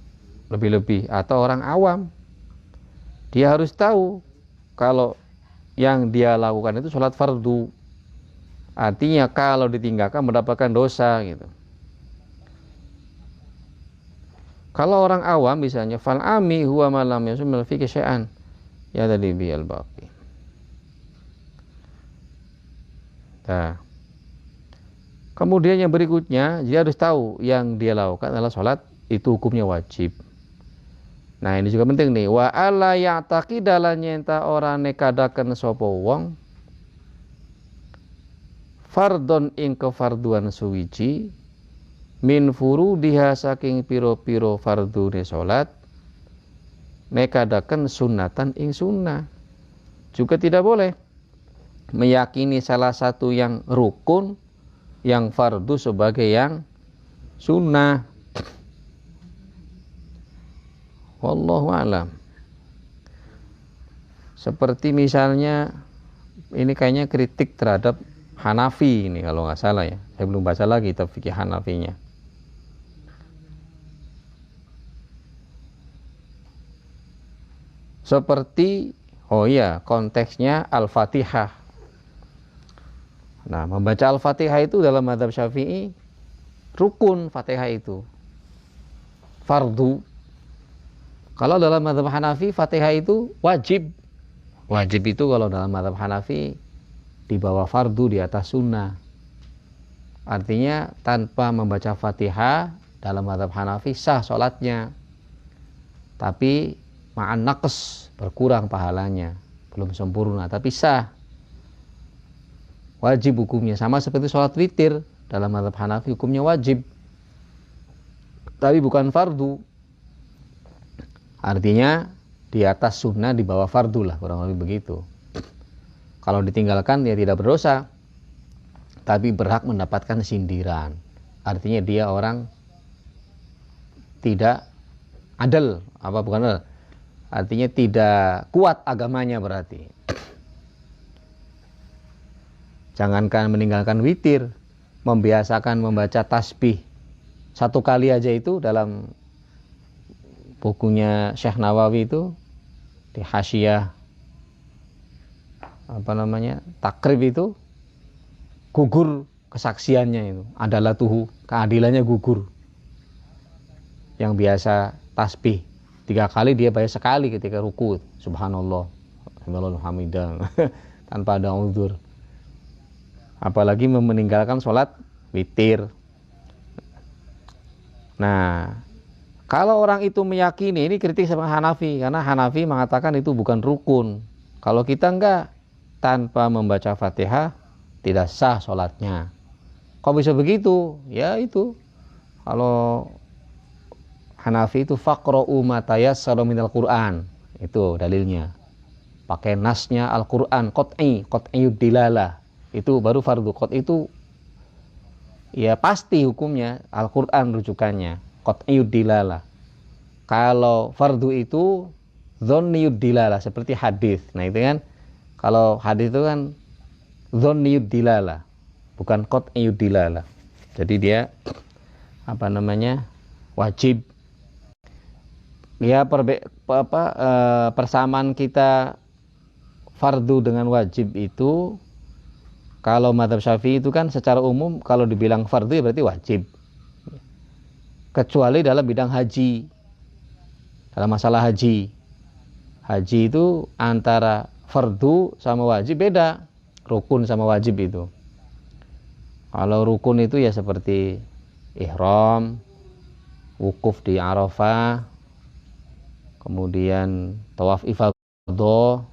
lebih-lebih, atau orang awam. Dia harus tahu kalau yang dia lakukan itu sholat fardu. Artinya kalau ditinggalkan mendapatkan dosa gitu. Kalau orang awam misalnya fal ami huwa ma lam yusmil fi syai'an ya tadi bil baqi. Nah. Kemudian yang berikutnya, dia harus tahu yang dia lakukan adalah sholat itu hukumnya wajib. Nah, ini juga penting nih. Wa alla ya'taqida lan nyenta ora nekadaken sapa wong fardhon ing kefarduan suwiji min furudiha saking piro-piro fardune salat nekadaken sunatan ing sunnah. Juga tidak boleh meyakini salah satu yang rukun, yang fardu sebagai yang sunnah. Wallahu a'lam. Seperti misalnya ini kayaknya kritik terhadap Hanafi ini kalau nggak salah ya. Saya belum baca lagi kitab fikih Hanafinya. Seperti konteksnya Al-Fatihah. Nah, membaca Al-Fatihah itu dalam mazhab Syafi'i rukun, Fatihah itu fardu. Kalau dalam mazhab Hanafi Fatihah itu wajib. Wajib itu kalau dalam mazhab Hanafi di bawah fardu, di atas sunnah. Artinya tanpa membaca Fatihah dalam mazhab Hanafi sah sholatnya, tapi ma'an naqs, berkurang pahalanya, belum sempurna tapi sah. Wajib hukumnya, sama seperti sholat witir dalam mazhab Hanafi hukumnya wajib, tapi bukan fardu. Artinya di atas sunnah, di bawah fardu lah, kurang lebih begitu. Kalau ditinggalkan dia tidak berdosa, tapi berhak mendapatkan sindiran. Artinya dia orang tidak adil, bukan adil. Artinya tidak kuat agamanya berarti. Jangankan meninggalkan witir, membiasakan membaca tasbih 1 kali aja itu dalam bukunya Syekh Nawawi itu di Hasyiyah Takrib itu gugur kesaksiannya itu, adalah tuhu, keadilannya gugur. Yang biasa tasbih 3 kali dia bayar sekali ketika ruku, subhanallah, alhamdulillah, tanpa ada uzur. Apalagi meninggalkan sholat witir. Nah, kalau orang itu meyakini, ini kritik sama Hanafi, karena Hanafi mengatakan itu bukan rukun. Kalau kita enggak, tanpa membaca Fatihah tidak sah sholatnya. Kok bisa begitu? Ya itu, kalau Hanafi itu faqra'u ma tayassara minal Qur'an, itu dalilnya. Pakai nasnya Al-Qur'an, qat'iyud dilalah. Itu baru fardu. Qat itu ya pasti hukumnya, Al-Qur'an rujukannya, qat'iyud dilalah. Kalau fardu itu dhanniyud dilalah, seperti hadis. Nah, itu kan kalau hadis itu kan dhanniyud dilalah, bukan qat'iyud dilalah. Jadi dia wajib. Ya persamaan kita fardu dengan wajib itu, kalau mazhab Syafi'i itu kan secara umum kalau dibilang fardu ya berarti wajib. Kecuali dalam bidang haji. Dalam masalah haji. Haji itu antara fardu sama wajib beda. Rukun sama wajib itu. Kalau rukun itu ya seperti ihram, wukuf di Arafah, kemudian tawaf ifadah,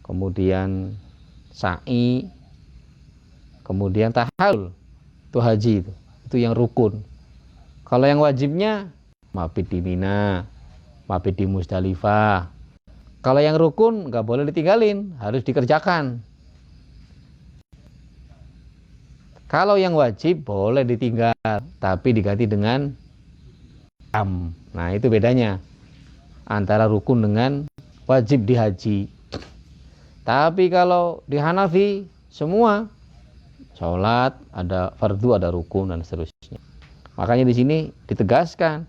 kemudian sa'i, kemudian tahallul. Itu haji itu yang rukun. Kalau yang wajibnya mabit di Mina, mabit di Musdalifah. Kalau yang rukun nggak boleh ditinggalin, harus dikerjakan. Kalau yang wajib boleh ditinggal, tapi diganti dengan am. Nah, itu bedanya antara rukun dengan wajib di haji. Tapi kalau di Hanafi semua sholat ada fardu, ada rukun dan seterusnya. Makanya di sini ditegaskan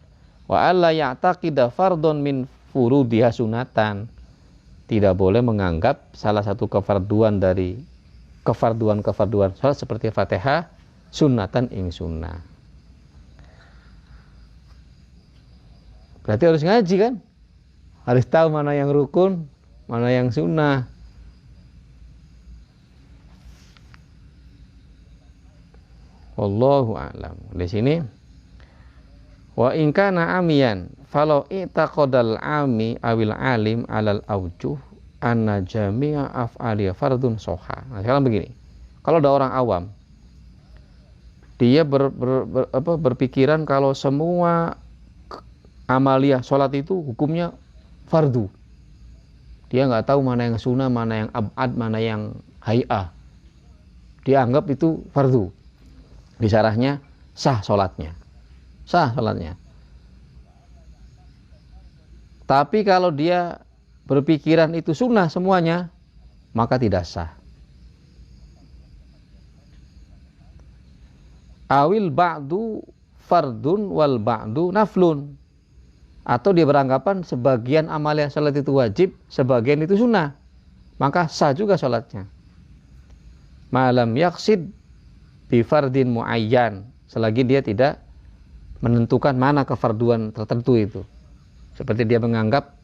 wa alla ya'taqida fardun min furudiha sunatan. Tidak boleh menganggap salah satu kefarduan dari kefarduan sholat seperti Fatihah sunnatan ing sunnah. Berarti harus ngaji kan? Harus tahu mana yang rukun, mana yang sunnah. Wallahu a'lam. Di sini wa in kana amiyan falau i'taqadal ami awil alim alal aujuh anna jami'a af'ali fardun soha. Nah, sekarang begini. Kalau ada orang awam dia berpikiran kalau semua amalia sholat itu hukumnya fardu. Dia nggak tahu mana yang sunnah, mana yang abad, mana yang hay'ah. Dia anggap itu fardu. Di syarahnya sah sholatnya. Sah sholatnya. Tapi kalau dia berpikiran itu sunnah semuanya, maka tidak sah. Awil ba'du fardun wal ba'du naflun. Atau dia beranggapan sebagian amalia salat itu wajib, sebagian itu sunnah, maka sah juga salatnya. Malam yaqsid bi fardin muayyan, selagi dia tidak menentukan mana kefarduan tertentu itu. Seperti dia menganggap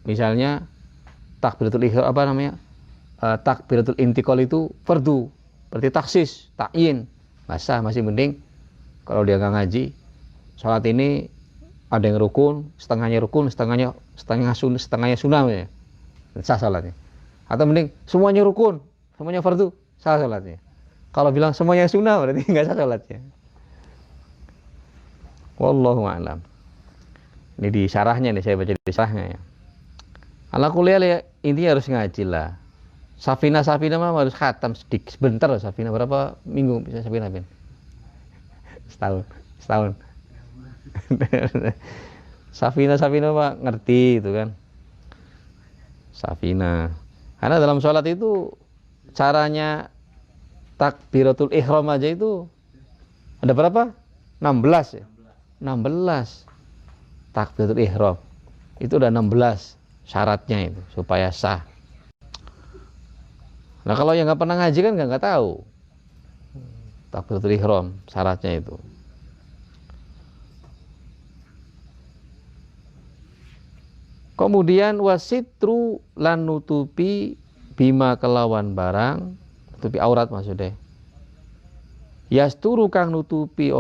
misalnya takbiratul ihram takbiratul intiqal itu fardu, berarti taksis, takyin. Nggak sah, masih mending kalau dia nggak ngaji, sholat ini ada yang rukun, setengahnya sunnah ya, sah sholatnya. Atau mending semuanya rukun, semuanya fardu, sah sholatnya. Kalau bilang semuanya sunnah berarti nggak sah sholatnya. Wallahu a'lam. Ini di syarahnya nih, saya baca di syarahnya ya. Ala kuliah ya, intinya harus ngaji lah. Safina mah harus khatam sedikit sebentar loh. Safina berapa minggu bisa Safina bin? Setahun. Safina mah ngerti itu kan. Safina. Karena dalam sholat itu caranya takbiratul ihram aja itu ada berapa? 16 ya. 16 takbiratul ihram. Itu udah 16 syaratnya itu supaya sah. Nah kalau yang nggak pernah ngaji kan nggak tahu takbiratul ihram syaratnya itu. Kemudian wasitru lan nutupi bima kelawan barang, nutupi aurat maksudnya. Yasturu kang nutupi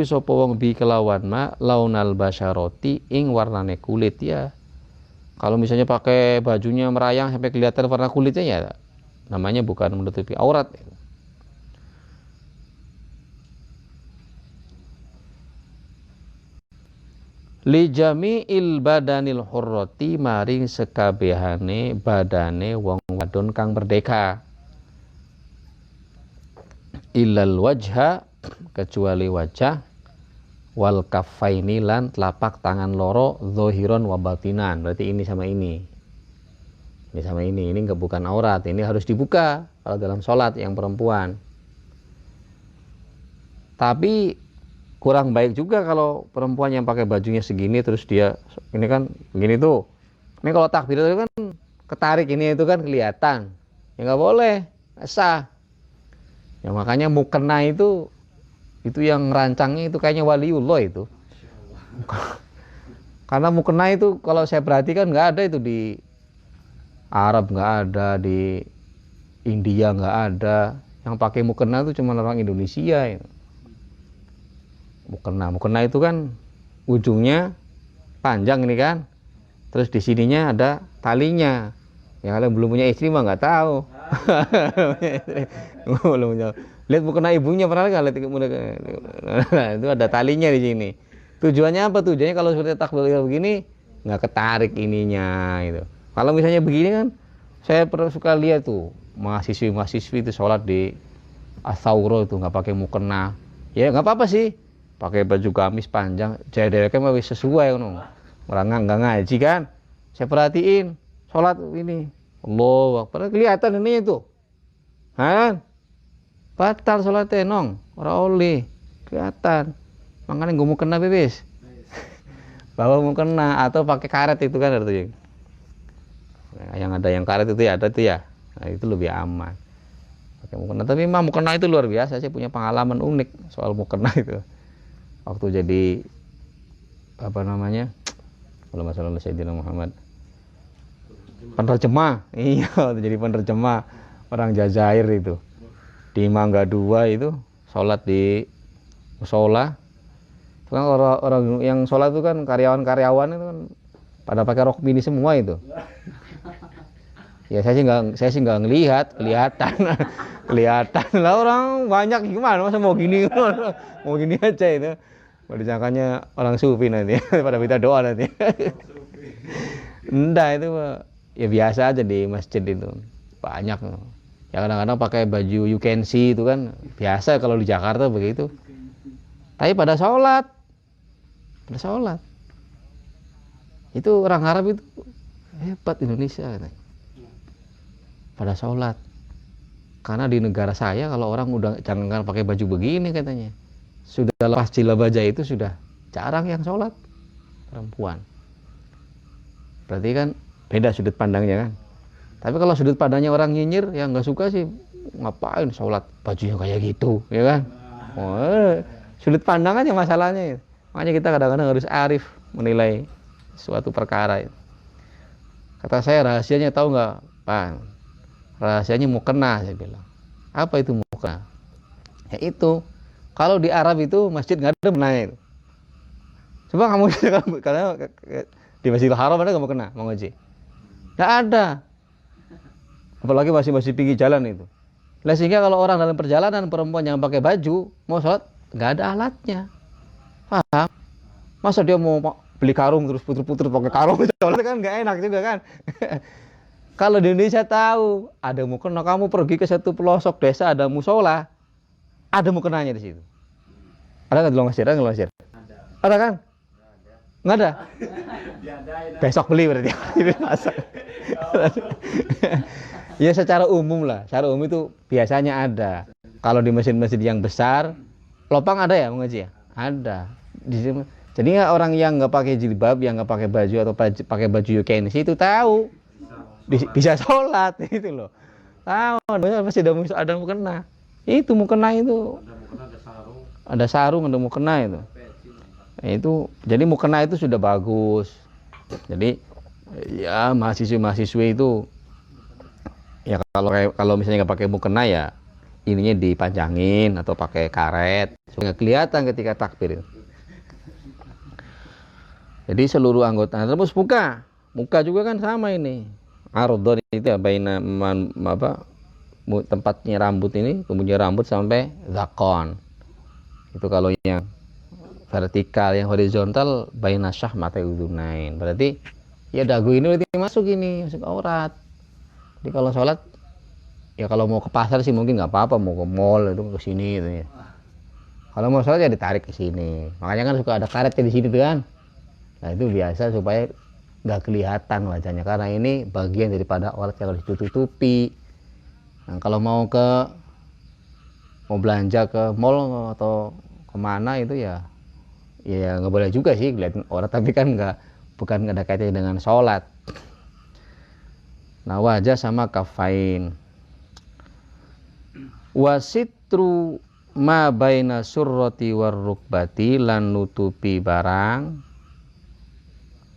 sapa wong bi kelawan ma launal basyarati ing warnane kulit ya. Kalau misalnya pakai bajunya merayang sampai kelihatan warna kulitnya ya namanya bukan menutupi aurat. Li jami'il badanil hurrati maring sekabehane badane wong wadon kang merdeka. Illal wajha kecuali wajah wal kaffaini lan telapak tangan loro zahiron wa batinan. Berarti ini sama ini. Ini sama ini enggak bukan aurat, ini harus dibuka kalau dalam sholat yang perempuan. Tapi kurang baik juga kalau perempuan yang pakai bajunya segini terus dia ini kan begini tuh. Ini kalau takbir itu kan ketarik ini itu kan kelihatan. Ya nggak boleh, nggak sah. Ya makanya mukena itu yang rancangnya itu kayaknya waliullah itu. Karena mukena itu kalau saya perhatikan nggak ada itu di Arab, nggak ada di India, nggak ada. Yang pakai mukena itu cuma orang Indonesia itu. Mukena itu kan ujungnya panjang ini kan, terus di sininya ada talinya. Ya kalau belum punya istri mah nggak tahu. Belum punya. Lihat mukena ibunya pernah nggak lihat nah, itu ada talinya di sini. Tujuannya apa? Tujuannya kalau seperti takbir begini nggak ketarik ininya itu. Kalau misalnya begini kan, saya pernah suka lihat tuh mahasiswi itu sholat di Atsauro itu nggak pakai mukena. Ya nggak apa-apa sih, pakai baju gamis panjang, jadwalnya mah sesuai kan. Orang nggak ngaji kan, saya perhatiin sholat ini, Allah, padahal kelihatan ini itu, kan? Batal sholatnya nong, orang oleh kelihatan. Makanya gue mukena bebas, bawa mukena atau pakai karet itu kan artinya. Yang ada yang karet itu ya ada itu ya, nah, itu lebih aman pakai mukena. Tapi memang mukena itu luar biasa, saya punya pengalaman unik soal mukena itu waktu jadi apa namanya kalau masalah Sayyidina Muhammad penerjemah. Iya, jadi penerjemah orang Jazair itu di Mangga 2 itu sholat di musola. Kan orang yang sholat itu kan karyawan itu kan pada pakai rok mini semua itu. Ya saya sih nggak ngelihat, kelihatan. kelihatan lah, orang banyak gimana masa mau gini mau gini aja itu. Mau disangkanya orang sufi nanti pada minta doa nanti. Enggak, itu ya biasa aja di masjid itu banyak ya, kadang-kadang pakai baju you can see itu kan biasa kalau di Jakarta begitu, tapi pada sholat itu orang Arab itu hebat Indonesia katanya. Pada sholat, karena di negara saya kalau orang udah jangan pakai baju begini katanya, sudah lepas jilbab itu sudah jarang yang sholat perempuan. Berarti kan beda sudut pandangnya kan. Tapi kalau sudut pandangnya orang nyinyir yang nggak suka sih, ngapain sholat bajunya kayak gitu, ya kan? Oh, sudut pandangannya masalahnya. Makanya kita kadang-kadang harus arif menilai suatu perkara. Kata saya rahasianya tahu nggak, Pak? Rahasianya mukena, saya bilang. Apa itu mukena? Ya itu, kalau di Arab itu masjid nggak ada mukena itu. Coba kamu karena di Masjidil Haram ada nggak mukena, mau ngaji? Nggak ada. Apalagi masih pinggir jalan itu. Lah sehingga kalau orang dalam perjalanan perempuan yang pakai baju mau sholat nggak ada alatnya. Paham? Masa dia mau beli karung terus puter-puter pakai karung sholat kan nggak enak juga kan. Kalau di Indonesia tahu ada mukena, kamu pergi ke satu pelosok desa ada musola, ada mukenanya di situ. Ada nggak di Longsir? Ada kan? Nggak ada. Besok beli berarti. Ya secara umum lah, secara umum itu biasanya ada. Kalau di masjid-masjid yang besar, lopang ada ya mengaji ya? Ada. Jadi orang yang nggak pakai jilbab, yang nggak pakai baju atau pakai baju you can see itu tahu bisa sholat itu loh. Tahu, pasti ada mukena. Itu mukena itu. Ada sarung, ada mukena itu. Itu jadi mukena itu sudah bagus. Jadi ya mahasiswi itu ya kalau misalnya nggak pakai mukena ya ininya dipanjangin atau pakai karet supaya kelihatan ketika takbir. Jadi seluruh anggota, terus muka juga kan sama ini. Ardhon itu ya baina tempatnya rambut ini, kemudian rambut sampai zakon. Itu kalau yang vertikal, yang horizontal baina syahmati udhunain. Berarti ya dagu ini berarti masuk aurat. Jadi kalau sholat ya kalau mau ke pasar sih mungkin nggak apa-apa, mau ke mall itu ke sini gitu ya. Kalau mau sholat ya ditarik ke sini. Makanya kan suka ada karetnya di sini tuh kan. Nah itu biasa supaya nggak kelihatan wajahnya, karena ini bagian daripada aurat yang harus ditutupi. Nah kalau mau belanja ke mall atau kemana itu ya nggak boleh juga sih kelihatan aurat, tapi kan bukan ada kaitannya dengan sholat. Nah wajah sama kafain. Wasitru ma baina surrati war rukbati, lan nutupi barang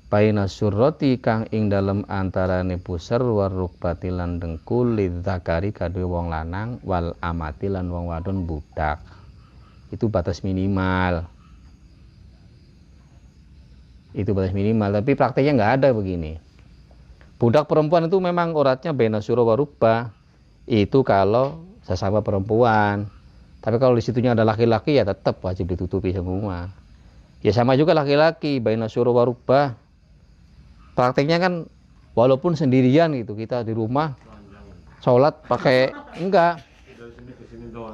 baina surrati kang ing dalem antarane pusar war rukbati lan dengkul lidzakari kadhe wong lanang wal amati lan wong wadon budak. Itu batas minimal. Tapi prakteknya nggak ada begini. Budak perempuan itu memang auratnya baina surra wa rukbah. Itu kalau sesama perempuan. Tapi kalau di situnya ada laki-laki ya tetap wajib ditutupi semua. Ya sama juga laki-laki baina surra wa rukbah. Prakteknya kan walaupun sendirian gitu, kita di rumah sholat pakai enggak.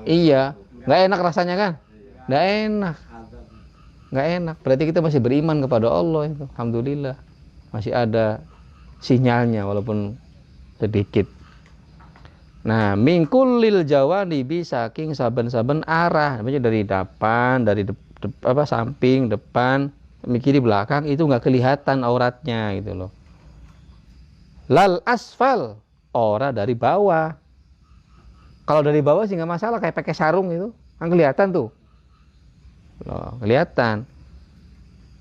Iya, nggak enak rasanya kan? Nggak enak. Berarti kita masih beriman kepada Allah itu. Alhamdulillah masih ada sinyalnya walaupun sedikit. Nah, mingkulil jawanibi saking saben-saben arah, namanya dari depan, dari samping, depan, kiri belakang itu nggak kelihatan auratnya gitu loh. Lal asfal, ora dari bawah. Kalau dari bawah sih nggak masalah, kayak pakai sarung itu kan kelihatan tuh. Loh, kelihatan.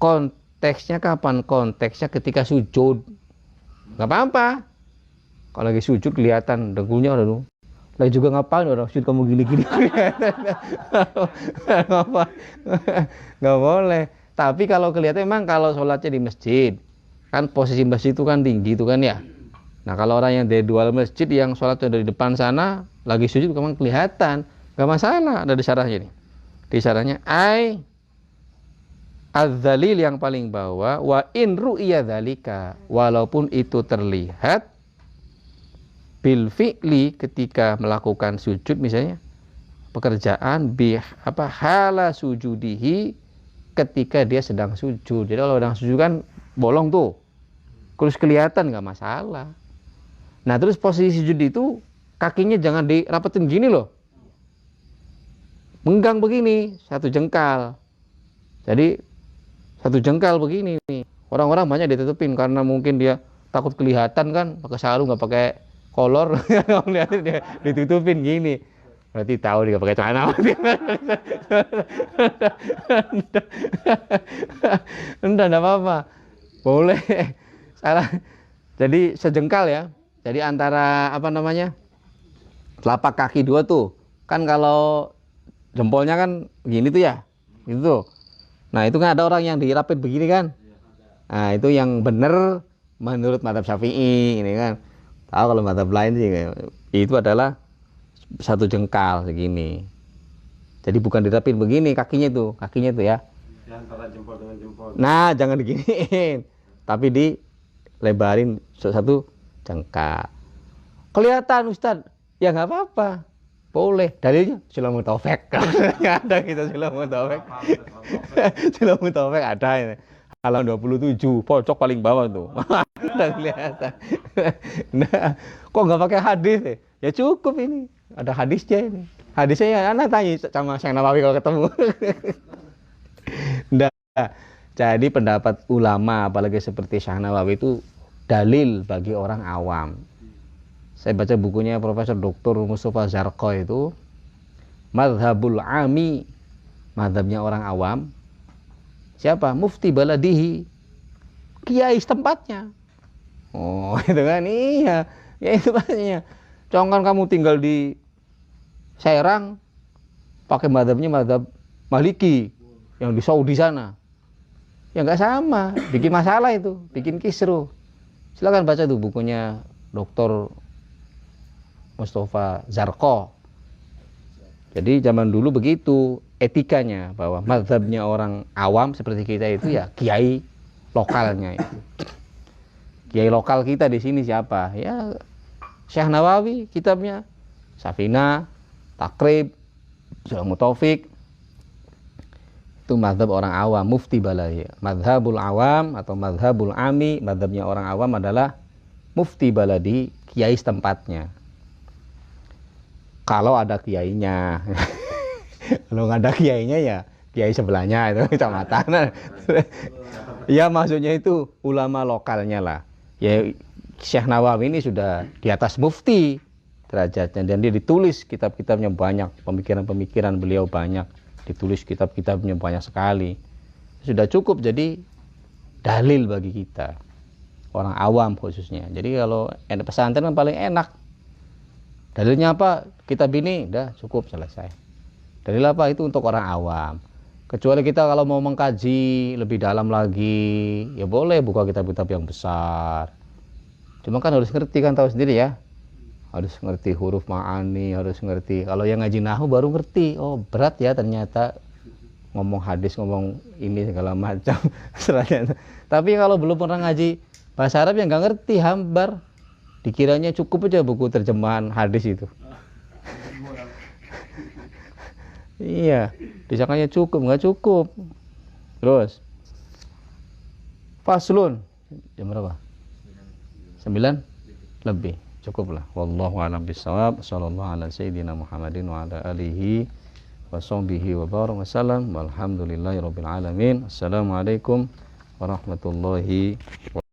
Konteksnya kapan? Konteksnya ketika sujud. Nggak apa-apa. Kalau lagi sujud kelihatan dengkulnya udah tuh. Lagi juga ngapain orang sujud kamu gini-gini. Nggak boleh. Tapi kalau kelihatan memang kalau sholatnya di masjid, kan posisi masjid itu kan tinggi itu kan ya. Nah kalau orang yang dari dua masjid yang sholatnya dari depan sana, lagi sujud memang kelihatan, nggak masalah. Ada di syarahnya ini. Di syarahnya az-zalil yang paling bawah, wa in ru'ya dzalika, walaupun itu terlihat bil fi'li ketika melakukan sujud misalnya pekerjaan hala sujudihi ketika dia sedang sujud. Jadi kalau sedang sujud kan bolong tuh, terus kelihatan nggak masalah. Nah terus posisi sujud itu kakinya jangan dirapetin gini loh, menggang begini satu jengkal. Jadi satu jengkal begini nih. Orang-orang banyak ditutupin karena mungkin dia takut kelihatan kan, pakai sarung nggak pakai kolor, lihatin dia ditutupin gini. Berarti tahu dia pakai celana. Enggak apa-apa. Boleh. Salah. Jadi sejengkal ya. Jadi antara telapak kaki dua tuh. Kan kalau jempolnya kan gini tuh ya. Gitu tuh. Nah, itu kan ada orang yang dirapit begini kan. Nah, itu yang benar menurut mazhab Syafi'i ini kan. Tahu kalau mazhab lain sih itu adalah satu jengkal segini. Jadi bukan dirapin begini kakinya tuh ya. Antara jempol dengan jempol. Nah, jangan diginiin. Tapi dilebarin satu jengkal. Kelihatan Ustaz. Ya nggak apa-apa. Boleh. Dalilnya Sulaimul Taufik. Ada kita Sulaimul Taufik. Sulaimul Taufik ada ini. Halaman 27, pojok paling bawah tuh. Udah kelihatan. Nah, kok nggak pakai hadis ya? Ya cukup ini. Ada hadisnya ini. Hadisnya ya anak tanya sama Syekh Nawawi kalau ketemu. Nah, jadi pendapat ulama apalagi seperti Syekh Nawawi itu dalil bagi orang awam. Saya baca bukunya Profesor Dr. Mustafa Zarqo itu Madhabul Ami, madhabnya orang awam. Siapa? Mufti baladihi, kiai setempatnya. Oh, itu kan iya. Ya itu pastinya. Jangan kamu tinggal di Serang pakai madhabnya madhab Maliki yang di Saudi sana. Ya nggak sama, bikin masalah itu, bikin kisruh. Silakan baca tuh bukunya Dr. Mustafa Zarqo. Jadi zaman dulu begitu etikanya, bahwa mazhabnya orang awam seperti kita itu ya kiai lokalnya itu. Kiai lokal kita di sini siapa? Ya Syekh Nawawi, kitabnya Safina, Takrib, Sulaimul Taufik. Itu mazhab orang awam, mufti baladi. Mazhabul awam atau mazhabul ami, mazhabnya orang awam adalah mufti baladi, kiai setempatnya. Kalau ada kiainya. Kalau nggak ada kiainya ya kiai sebelahnya itu kecamatan. Ya maksudnya itu ulama lokalnya lah. Ya Syekh Nawawi ini sudah di atas mufti derajatnya, dan dia ditulis kitab-kitabnya banyak, pemikiran-pemikiran beliau banyak, ditulis kitab-kitabnya banyak sekali. Sudah cukup jadi dalil bagi kita orang awam khususnya. Jadi kalau pesantren kan paling enak. Dalilnya apa? Kitab ini, dah cukup selesai. Dalil apa? Itu untuk orang awam. Kecuali kita kalau mau mengkaji lebih dalam lagi, ya boleh buka kitab-kitab yang besar. Cuma kan harus ngerti, kan tahu sendiri ya. Harus ngerti huruf ma'ani, harus ngerti. Kalau yang ngaji nahwu baru ngerti. Oh berat ya ternyata ngomong hadis, ngomong ini segala macam. Tapi kalau belum pernah ngaji bahasa Arab yang nggak ngerti, hambar. Dikiranya cukup aja buku terjemahan hadis itu. Iya, disangkanya cukup, nggak cukup. Terus faslun jam berapa? 9 lebih, cukuplah. Wallahu a'lam bishawab. Shallallahu ala sayyidina Muhammadin wa ala alihi wa sahbihi wa baraka wasallam. Walhamdulillahirabbil alamin. Assalamualaikum warahmatullahi wabarakatuh.